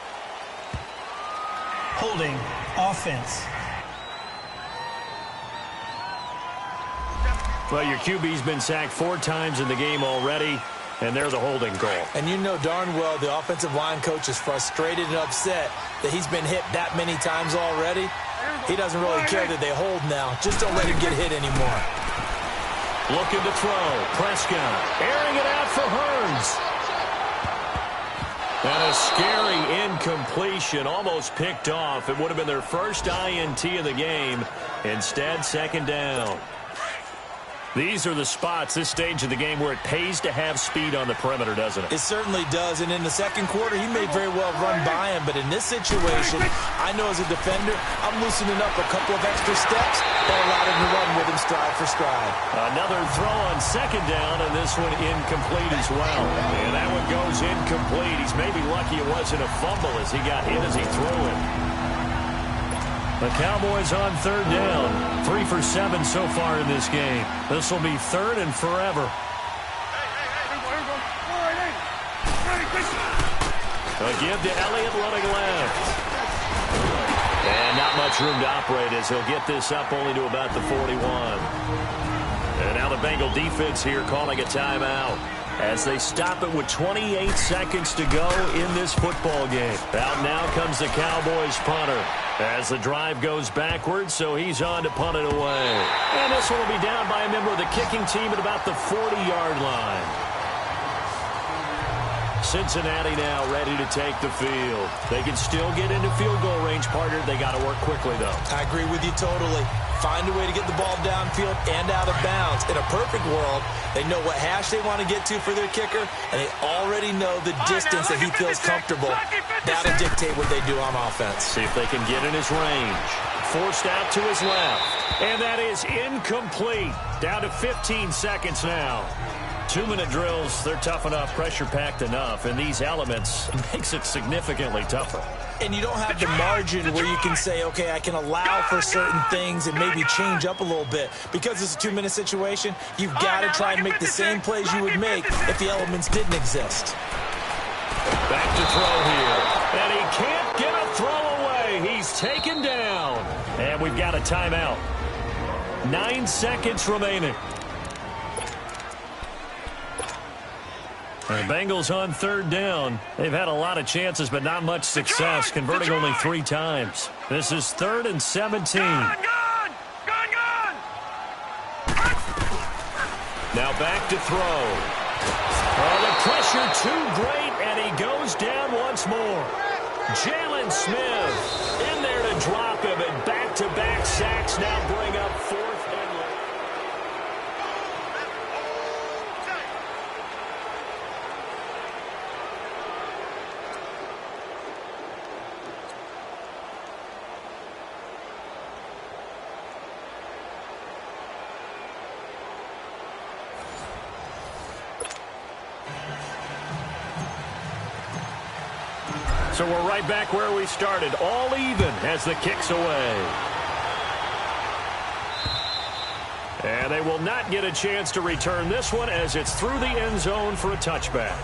Holding, offense. Well, your QB's been sacked 4 times in the game already, and they're the holding call. And you know darn well the offensive line coach is frustrated and upset that he's been hit that many times already. He doesn't really care that they hold now. Just don't let him get hit anymore. Looking to throw. Prescott airing it out for Hearns. And a scary incompletion, almost picked off. It would have been their first INT of the game. Instead, second down. These are the spots, this stage of the game, where it pays to have speed on the perimeter, doesn't it? It certainly does, and in the second quarter, he may very well run by him, but in this situation, I know as a defender, I'm loosening up a couple of extra steps that allowed him to run with him stride for stride. Another throw on second down, and this one incomplete as well. And that one goes incomplete. He's maybe lucky it wasn't a fumble as he got hit as he threw it. The Cowboys on third down. 3 for 7 so far in this game. This will be third and forever. A give to Elliott running left. And not much room to operate as he'll get this up only to about the 41. And now the Bengal defense here calling a timeout as they stop it with 28 seconds to go in this football game. Out now comes the Cowboys punter as the drive goes backwards, so he's on to punt it away. And this one will be down by a member of the kicking team at about the 40-yard line. Cincinnati now ready to take the field. They can still get into field goal range, partner. They got to work quickly, though. I agree with you totally. Find a way to get the ball downfield and out of bounds. In a perfect world, they know what hash they want to get to for their kicker, and they already know the distance that he feels comfortable. That'll dictate what they do on offense. See if they can get in his range. Forced out to his left. And that is incomplete. Down to 15 seconds now. 2-minute drills, they're tough enough, pressure-packed enough, and these elements makes it significantly tougher. And you don't have the margin where you can say, okay, I can allow for certain things and maybe change up a little bit. Because it's a 2-minute situation, you've got to try and make the same plays you would make if the elements didn't exist. Back to throw here. is taken down. And we've got a timeout. 9 seconds remaining. The Bengals on third down. They've had a lot of chances, but not much success, converting only 3 times. This is 3rd and 17. Gun! Now back to throw. Oh, the pressure too great, and he goes down once more. Jalen Smith in there to drop him, and back-to-back sacks now bring up 4th and long. So we're right back where we started, all even as the kick's away. And they will not get a chance to return this one as it's through the end zone for a touchback.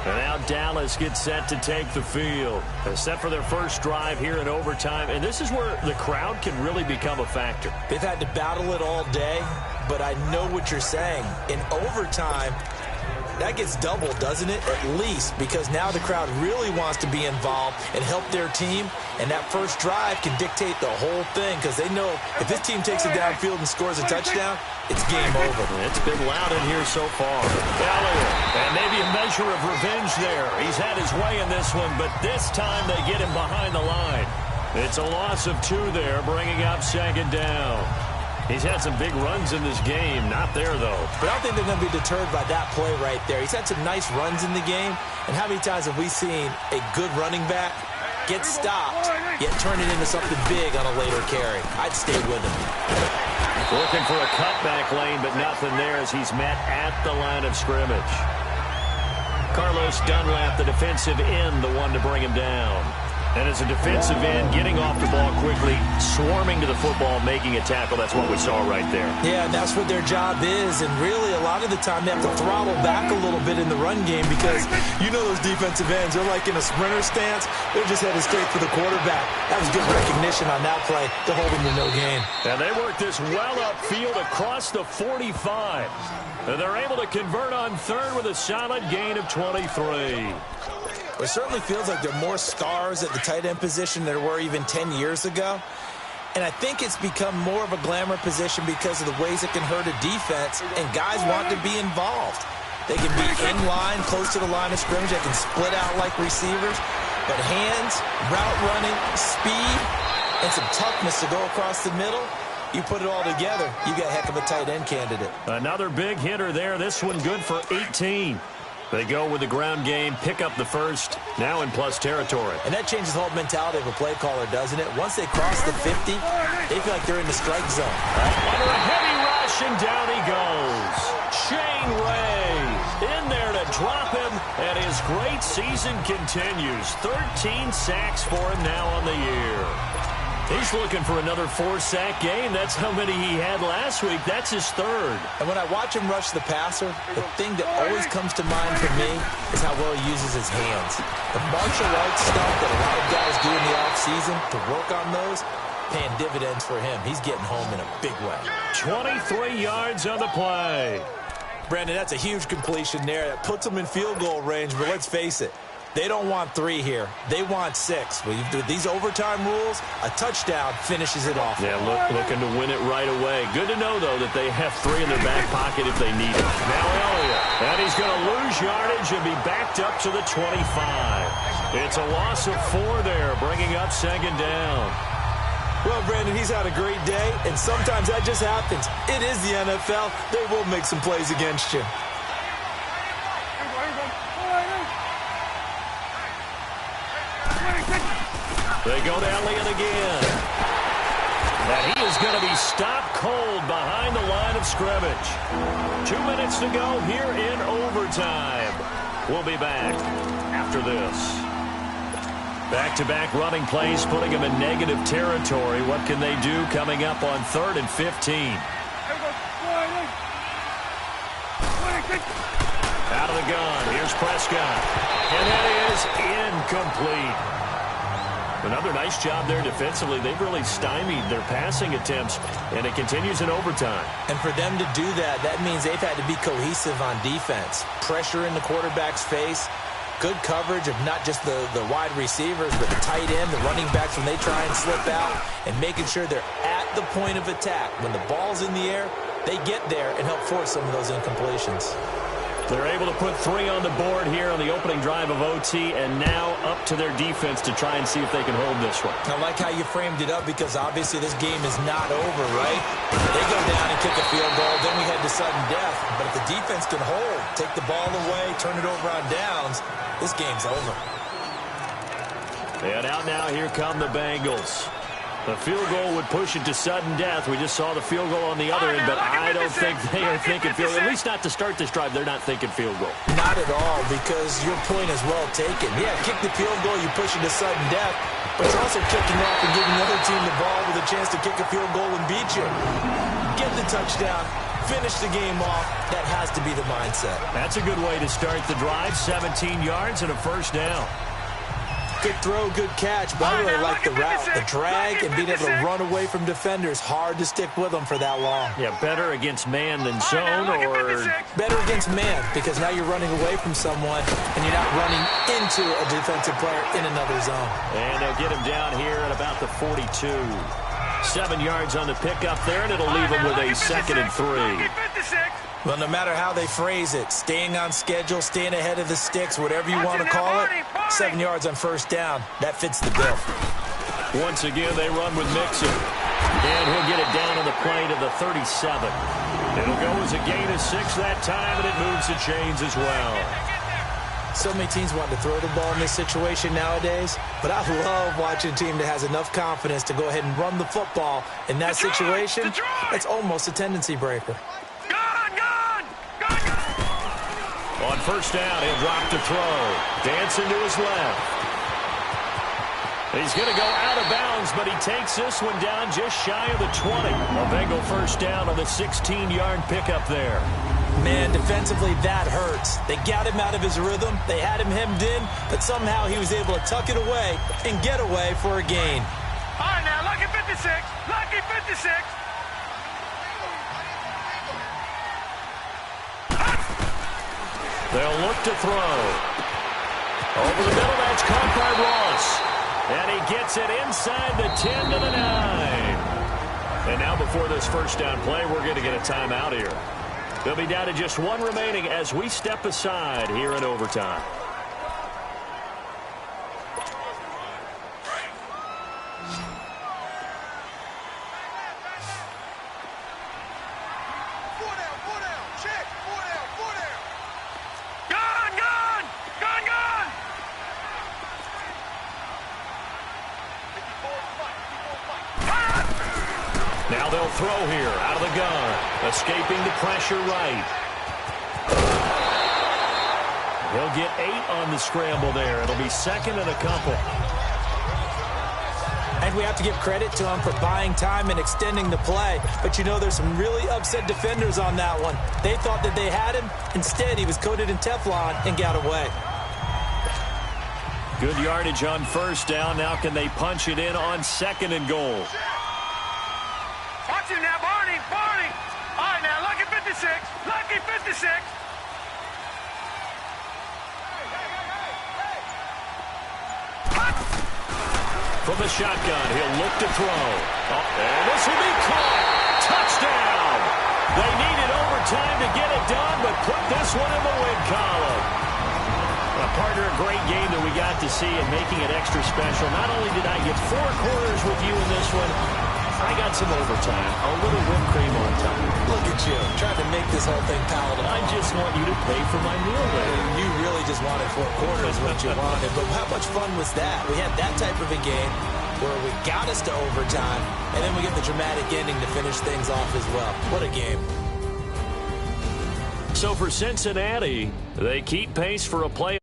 And now Dallas gets set to take the field. They're set for their first drive here in overtime, and this is where the crowd can really become a factor. They've had to battle it all day, but I know what you're saying. In overtime, that gets doubled, doesn't it? At least, because now the crowd really wants to be involved and help their team, and that first drive can dictate the whole thing because they know if this team takes it downfield and scores a touchdown, it's game over. It's been loud in here so far. Elliott, and maybe a measure of revenge there. He's had his way in this one, but this time they get him behind the line. It's a loss of 2 there, bringing up 2nd down. He's had some big runs in this game. Not there, though. But I don't think they're going to be deterred by that play right there. He's had some nice runs in the game. And how many times have we seen a good running back get stopped, yet turn it into something big on a later carry? I'd stay with him. Looking for a cutback lane, but nothing there as he's met at the line of scrimmage. Carlos Dunlap, the defensive end, the one to bring him down. And as a defensive end, getting off the ball quickly, swarming to the football, making a tackle. That's what we saw right there. Yeah, and that's what their job is. And really, a lot of the time, they have to throttle back a little bit in the run game because you know those defensive ends, they're like in a sprinter stance. They're just headed straight for the quarterback. That was good recognition on that play to hold them to no gain. And they work this well upfield across the 45. And they're able to convert on third with a solid gain of 23. It certainly feels like there are more stars at the tight end position than there were even 10 years ago. And I think it's become more of a glamour position because of the ways it can hurt a defense, and guys want to be involved. They can be in line, close to the line of scrimmage. They can split out like receivers. But hands, route running, speed, and some toughness to go across the middle, you put it all together, you got a heck of a tight end candidate. Another big hitter there. This one good for 18. They go with the ground game, pick up the first, now in plus territory. And that changes the whole mentality of a play caller, doesn't it? Once they cross the 50, they feel like they're in the strike zone. Under a heavy rush, and down he goes. Shane Ray in there to drop him, and his great season continues. 13 sacks for him now on the year. He's looking for another 4-sack game. That's how many he had last week. That's his 3rd. And when I watch him rush the passer, the thing that always comes to mind for me is how well he uses his hands. The martial arts stuff that a lot of guys do in the offseason to work on those, paying dividends for him. He's getting home in a big way. 23 yards on the play. Brandon, that's a huge completion there. That puts them in field goal range, but let's face it. They don't want 3 here. They want 6. With these overtime rules, a touchdown finishes it off. Yeah, looking to win it right away. Good to know, though, that they have 3 in their back pocket if they need it. Now Elliott, and he's going to lose yardage and be backed up to the 25. It's a loss of 4 there, bringing up 2nd down. Well, Brandon, he's had a great day, and sometimes that just happens. It is the NFL. They will make some plays against you. They go to Elliott again. And he is going to be stopped cold behind the line of scrimmage. 2 minutes to go here in overtime. We'll be back after this. Back-to-back running plays, putting them in negative territory. What can they do coming up on 3rd and 15? Out of the gun. Here's Prescott. And that is incomplete. Another nice job there defensively. They've really stymied their passing attempts, and it continues in overtime. And for them to do that, that means they've had to be cohesive on defense. Pressure in the quarterback's face, good coverage of not just the wide receivers, but the tight end, the running backs when they try and slip out, and making sure they're at the point of attack. When the ball's in the air, they get there and help force some of those incompletions. They're able to put 3 on the board here on the opening drive of OT, and now up to their defense to try and see if they can hold this one. I like how you framed it up, because obviously this game is not over, right? They go down and kick a field goal, then we head to sudden death. But if the defense can hold, take the ball away, turn it over on downs, this game's over. And out now, here come the Bengals. The field goal would push it to sudden death. We just saw the field goal on the other end, but I don't think they are thinking field goal. At least not to start this drive. They're not thinking field goal. Not at all, because your point is well taken. Yeah, kick the field goal, you push it to sudden death, but you're also kicking off and giving the other team the ball with a chance to kick a field goal and beat you. Get the touchdown, finish the game off. That has to be the mindset. That's a good way to start the drive. 17 yards and a first down. Good throw, good catch, but I really like the route, the drag, and being able to run away from defenders. Hard to stick with them for that long. Yeah, better against man than zone, or better against man, because now you're running away from someone and you're not running into a defensive player in another zone. And they'll get him down here at about the 42. 7 yards on the pickup there, and it'll leave him with a 2nd and 3. Well, no matter how they phrase it, staying on schedule, staying ahead of the sticks, whatever you want to call it, 7 yards on first down, that fits the bill. Once again, they run with Mixon. And he'll get it down on the play to the 37. It'll go as a gain of 6 that time, and it moves the chains as well. So many teams want to throw the ball in this situation nowadays, but I love watching a team that has enough confidence to go ahead and run the football in that situation. That's almost a tendency breaker. On first down, he'll drop to throw. Dancing to his left. He's going to go out of bounds, but he takes this one down just shy of the 20. A Bengal first down on the 16-yard pickup there. Man, defensively, that hurts. They got him out of his rhythm. They had him hemmed in, but somehow he was able to tuck it away and get away for a gain. All right, now, lucky 56. Lucky 56. They'll look to throw. Over the middle, that's caught by Ross. And he gets it inside the 10 to the 9. And now before this first down play, we're going to get a timeout here. They'll be down to just 1 remaining as we step aside here in overtime. Now they'll throw here out of the gun. Escaping the pressure right. He'll get 8 on the scramble there. It'll be 2nd and a couple. And we have to give credit to him for buying time and extending the play. But you know, there's some really upset defenders on that one. They thought that they had him. Instead, he was coated in Teflon and got away. Good yardage on first down. Now can they punch it in on 2nd and goal? Watch him now, Barney, Barney. All right, now, lucky 56, lucky 56. From the shotgun, he'll look to throw. And this will be caught. Touchdown. They needed overtime to get it done, but put this one in the win column. Partner, a great game that we got to see and making it extra special. Not only did I get 4 quarters with you in this one, I got some overtime, a little whipped cream on top. Look at you, trying to make this whole thing palatable. I just want you to pay for my meal later. You really just wanted 4 quarters, what you wanted. But how much fun was that? We had that type of a game where we got us to overtime, and then we get the dramatic ending to finish things off as well. What a game. So for Cincinnati, they keep pace for a play.